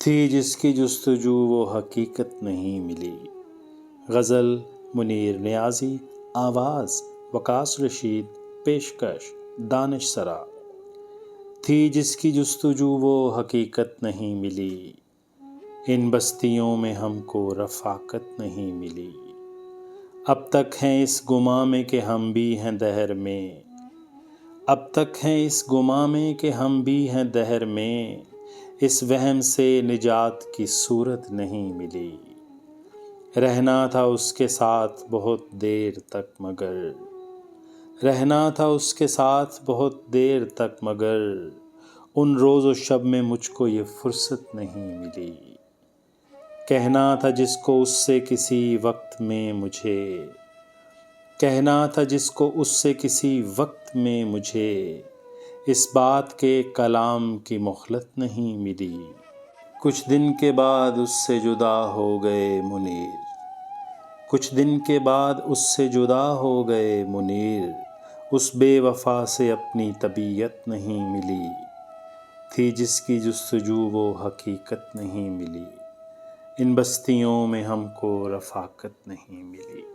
تھی جس کی جستجو وہ حقیقت نہیں ملی۔ غزل منیر نیازی، آواز وقاص رشید، پیشکش دانش سرا۔ تھی جس کی جستجو وہ حقیقت نہیں ملی، ان بستیوں میں ہم کو رفاقت نہیں ملی۔ اب تک ہیں اس گمان میں کہ ہم بھی ہیں دہر میں، اب تک ہیں اس گمان میں کہ ہم بھی ہیں دہر میں، اس وہم سے نجات کی صورت نہیں ملی۔ رہنا تھا اس کے ساتھ بہت دیر تک مگر، رہنا تھا اس کے ساتھ بہت دیر تک مگر، ان روز و شب میں مجھ کو یہ فرصت نہیں ملی۔ کہنا تھا جس کو اس سے کسی وقت میں مجھے، کہنا تھا جس کو اس سے کسی وقت میں مجھے، اس بات کے کلام کی مہلت نہیں ملی۔ کچھ دن کے بعد اس سے جدا ہو گئے منیر، کچھ دن کے بعد اس سے جدا ہو گئے منیر، اس بے وفا سے اپنی طبیعت نہیں ملی۔ تھی جس کی جستجو وہ حقیقت نہیں ملی، ان بستیوں میں ہم کو رفاقت نہیں ملی۔